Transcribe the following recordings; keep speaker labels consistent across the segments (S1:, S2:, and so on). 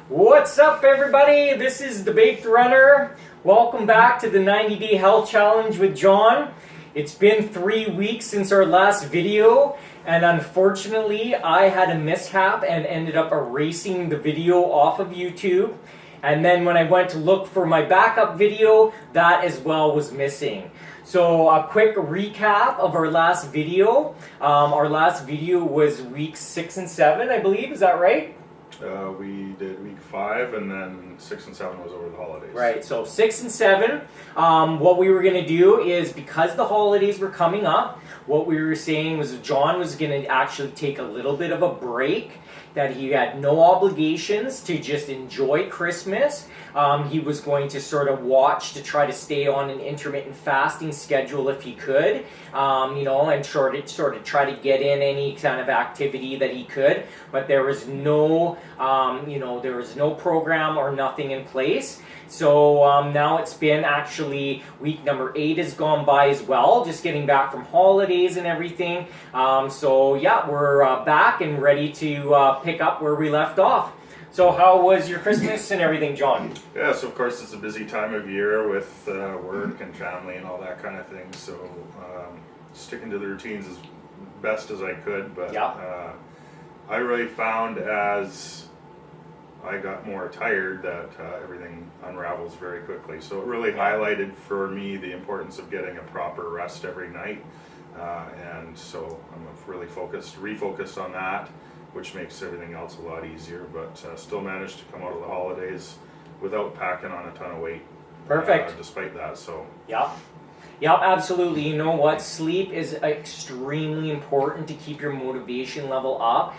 S1: What's up, everybody? This is the Baked Runner. Welcome back to the 90-Day Health Challenge with John. It's been 3 weeks since our last video, and unfortunately I had a mishap and ended up erasing the video off of YouTube. And then when I went to look for my backup video, that as well was missing. So a quick recap of our last video. Our last video was weeks 6 and 7, I believe. Is that right?
S2: We did week 5, and then 6 and 7 was over the holidays.
S1: Right, so 6 and 7, what we were going to do is, because the holidays were coming up, what we were saying was John was going to actually take a little bit of a break, that he had no obligations to just enjoy Christmas. He was going to sort of watch to try to stay on an intermittent fasting schedule if he could, and sort of try to get in any kind of activity that he could. But there was no, there was no program or nothing in place. So now it's been actually week number 8 has gone by as well, just getting back from holidays and everything. So yeah, we're back and ready to pick up where we left off. So how was your Christmas and everything, John?
S2: Yeah, so of course it's a busy time of year with work and family and all that kind of thing. So sticking to the routines as best as I could. But yeah. I really found as I got more tired that everything unravels very quickly. So it really highlighted for me the importance of getting a proper rest every night. And so I'm really refocused on that, which makes everything else a lot easier, but still managed to come out of the holidays without packing on a ton of weight.
S1: Perfect.
S2: Despite that, so.
S1: Yeah. Yeah, absolutely. You know what? Sleep is extremely important to keep your motivation level up.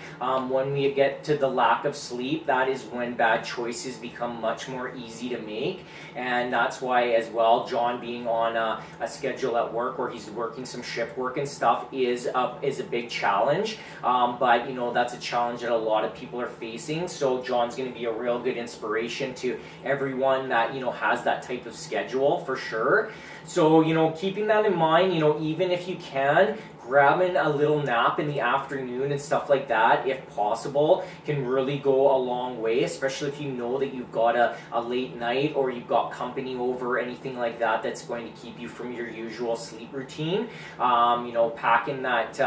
S1: When we get to the lack of sleep, that is when bad choices become much more easy to make. And that's why, as well, John being on a schedule at work where he's working some shift work and stuff is a big challenge. But, that's a challenge that a lot of people are facing. So John's going to be a real good inspiration to everyone that, has that type of schedule for sure. So, keeping that in mind, even if you can, grabbing a little nap in the afternoon and stuff like that, if possible, can really go a long way, especially if you know that you've got a late night or you've got company over, anything like that, that's going to keep you from your usual sleep routine. Packing that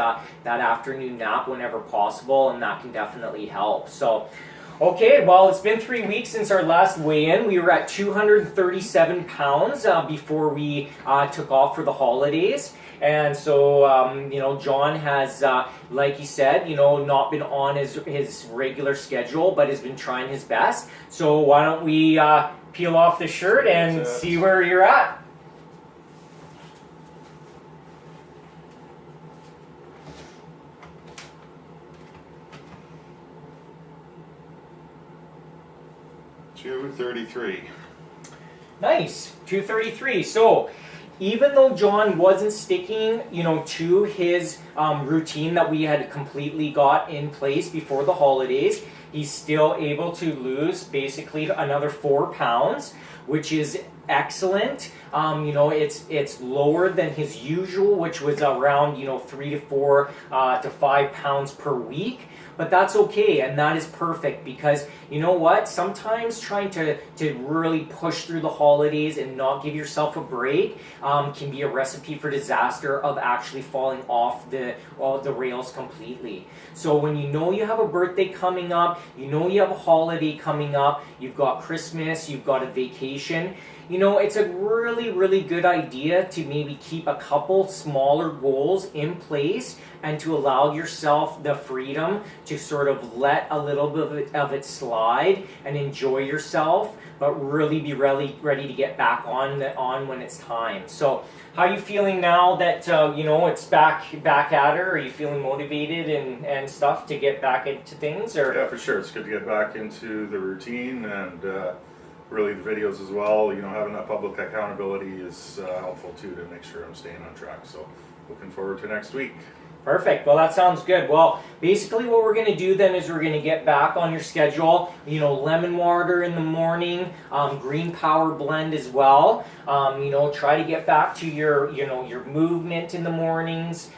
S1: afternoon nap whenever possible, and that can definitely help. So, okay, well, it's been 3 weeks since our last weigh-in. We were at 237 pounds before we took off for the holidays. And so, John has, like he said, not been on his regular schedule, but has been trying his best. So why don't we peel off the shirt and see where you're at.
S2: $233.
S1: Nice, 233. So even though John wasn't sticking, to his routine that we had completely got in place before the holidays, he's still able to lose basically another 4 pounds, which is excellent. It's lower than his usual, which was around 3 to 4 to 5 pounds per week. But that's okay, and that is perfect, because you know what? Sometimes trying to really push through the holidays and not give yourself a break can be a recipe for disaster of actually falling off the rails completely. So when you have a birthday coming up, you have a holiday coming up, you've got Christmas, you've got a vacation, it's a really, really good idea to maybe keep a couple smaller goals in place and to allow yourself the freedom to sort of let a little bit of it slide and enjoy yourself, but really be ready to get back on when it's time. So how are you feeling now that, it's back at her? Are you feeling motivated and stuff to get back into things? Or?
S2: Yeah, for sure. It's good to get back into the routine, and really the videos as well. Having that public accountability is helpful too, to make sure I'm staying on track. So looking forward to next week.
S1: Perfect. Well, that sounds good. Well, basically what we're going to do then is we're going to get back on your schedule. Lemon water in the morning, green power blend as well. Try to get back to your movement in the mornings.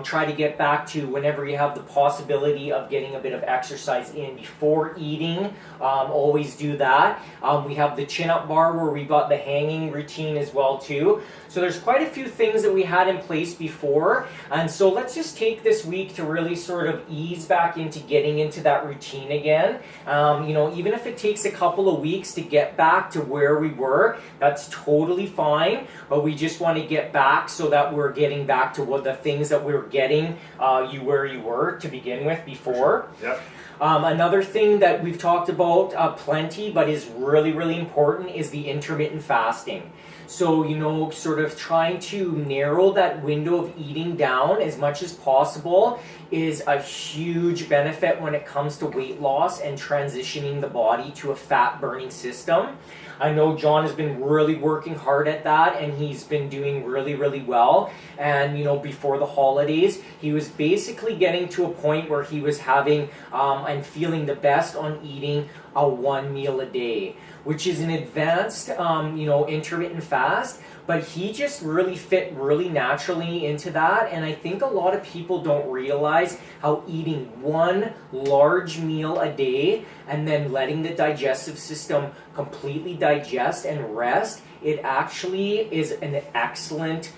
S1: Try to get back to whenever you have the possibility of getting a bit of exercise in before eating. Always do that. We have the chin-up bar where we got the hanging routine as well too. So there's quite a few things that we had in place before. And so let's just take this week to really sort of ease back into getting into that routine again. Even if it takes a couple of weeks to get back to where we were, that's totally fine. But we just want to get back so that we're getting back to what the things that we were getting where you were to begin with before.
S2: Yep.
S1: Another thing that we've talked about plenty, but is really, really important, is the intermittent fasting. So, sort of trying to narrow that window of eating down as much as possible is a huge benefit when it comes to weight loss and transitioning the body to a fat-burning system. I know John has been really working hard at that, and he's been doing really, really well. And, before the holidays, he was basically getting to a point where he was having and feeling the best on eating a 1 meal a day, which is an advanced, intermittent fast, but he just really fit really naturally into that. And I think a lot of people don't realize how eating one large meal a day and then letting the digestive system completely digest and rest, it actually is an excellent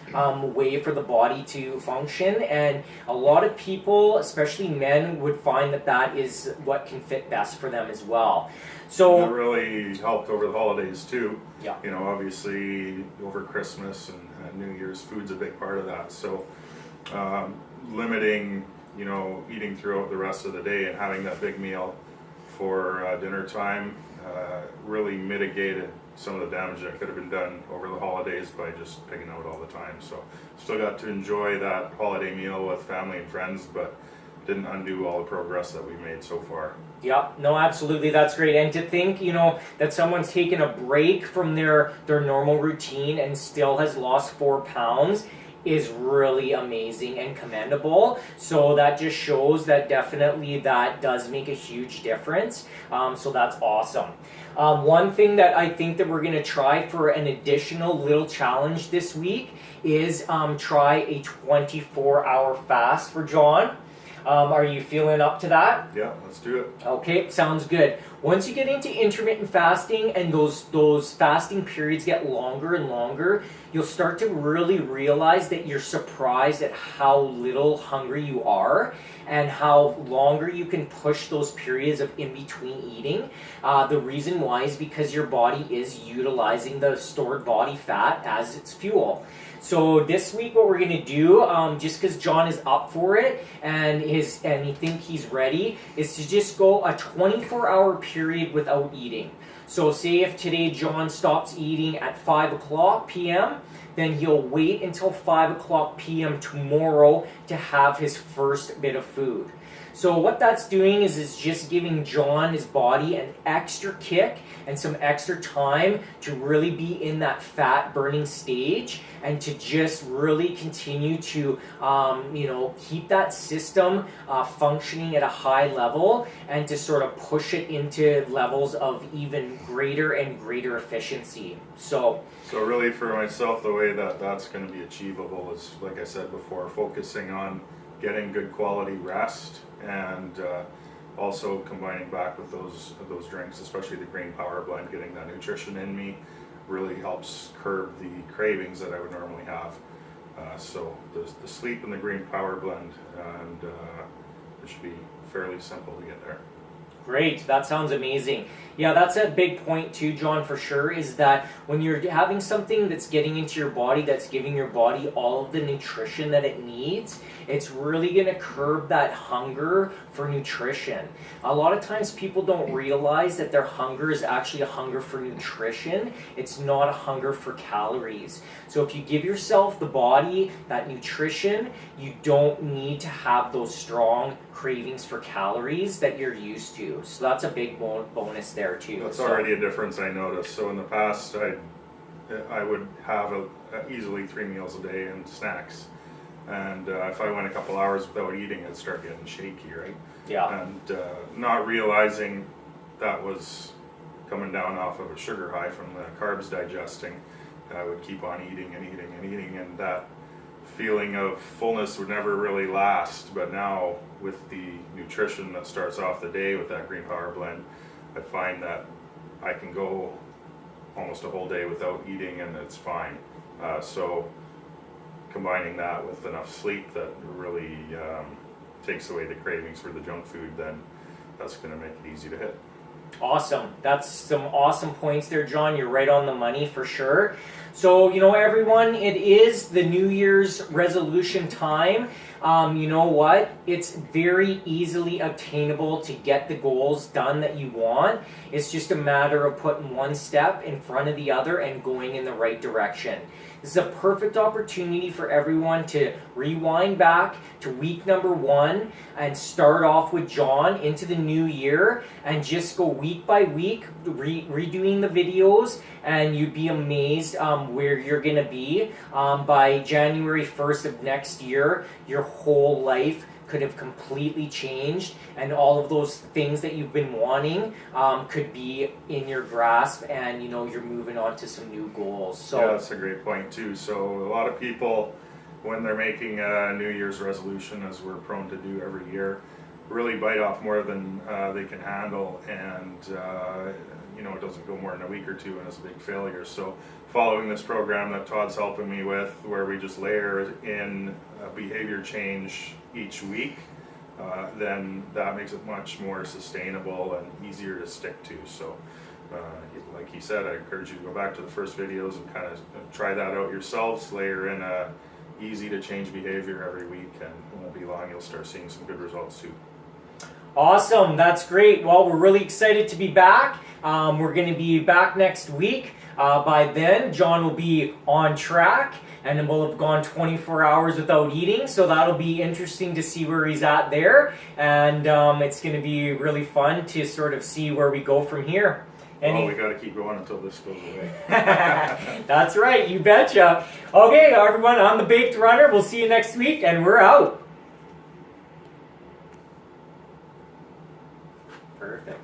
S1: way for the body to function. And a lot of people, especially men, would find that that is what can fit best for them as well. So
S2: that really helped over the holidays too.
S1: Yeah.
S2: Obviously over Christmas and New Year's, food's a big part of that. So limiting, eating throughout the rest of the day and having that big meal for dinner time really mitigated some of the damage that could have been done over the holidays by just picking out all the time. So still got to enjoy that holiday meal with family and friends, but didn't undo all the progress that we made so far.
S1: Yeah, no, absolutely, that's great. And to think, that someone's taken a break from their normal routine and still has lost 4 pounds is really amazing and commendable. So that just shows that definitely that does make a huge difference. So that's awesome. One thing that I think that we're going to try for an additional little challenge this week is try a 24-hour fast for John. Are you feeling up to that?
S2: Yeah, let's do it.
S1: Okay, sounds good. Once you get into intermittent fasting and those fasting periods get longer and longer, you'll start to really realize that you're surprised at how little hungry you are and how longer you can push those periods of in between eating. The reason why is because your body is utilizing the stored body fat as its fuel. So this week what we're going to do, just because John is up for it and he think he's ready, is to just go a 24-hour period without eating. So say if today John stops eating at 5 o'clock p.m., then he'll wait until 5 o'clock p.m. tomorrow to have his first bit of food. So what that's doing is just giving John, his body, an extra kick and some extra time to really be in that fat burning stage and to just really continue to, keep that system functioning at a high level and to sort of push it into levels of even greater and greater efficiency. So
S2: really for myself, the way that that's going to be achievable is, like I said before, focusing on getting good quality rest and also combining back with those drinks, especially the green power blend, getting that nutrition in me really helps curb the cravings that I would normally have. So the sleep and the green power blend, and it should be fairly simple to get there.
S1: Great, that sounds amazing. Yeah, that's a big point too, John, for sure, is that when you're having something that's getting into your body, that's giving your body all of the nutrition that it needs, it's really going to curb that hunger for nutrition. A lot of times people don't realize that their hunger is actually a hunger for nutrition. It's not a hunger for calories. So if you give yourself the body that nutrition, you don't need to have those strong cravings for calories that you're used to. So that's a big bonus there too.
S2: That's already a difference I noticed. So in the past, I would have easily 3 meals a day and snacks. And if I went a couple hours without eating, I'd start getting shaky, right?
S1: Yeah.
S2: And not realizing that was coming down off of a sugar high from the carbs digesting, I would keep on eating and eating and eating, and that feeling of fullness would never really last. But now with the nutrition that starts off the day with that Green Power blend, I find that I can go almost a whole day without eating and it's fine. So combining that with enough sleep that really takes away the cravings for the junk food, then that's going to make it easy to hit.
S1: Awesome. That's some awesome points there, John. You're right on the money for sure. So, everyone, it is the New Year's resolution time. You know what? It's very easily obtainable to get the goals done that you want. It's just a matter of putting one step in front of the other and going in the right direction. This is a perfect opportunity for everyone to rewind back to week number 1 and start off with John into the new year and just go week by week redoing the videos, and you'd be amazed where you're going to be. By January 1st of next year, your whole life could have completely changed, and all of those things that you've been wanting could be in your grasp, and you're moving on to some new goals. So
S2: yeah, that's a great point too. So a lot of people, when they're making a New Year's resolution, as we're prone to do every year, really bite off more than they can handle, and it doesn't go more than a week or two and it's a big failure. So following this program that Todd's helping me with, where we just layer in behavior change each week, then that makes it much more sustainable and easier to stick to. So like he said, I encourage you to go back to the first videos and kind of try that out yourselves, layer in a easy to change behavior every week, and it won't be long, you'll start seeing some good results too.
S1: Awesome, that's great. Well, we're really excited to be back. We're going to be back next week. By then, John will be on track, and then we'll have gone 24 hours without eating, so that'll be interesting to see where he's at there, and it's going to be really fun to sort of see where we go from here.
S2: Well, we got to keep going until this goes away.
S1: That's right, you betcha. Okay, everyone, I'm the Baked Runner. We'll see you next week, and we're out. Perfect.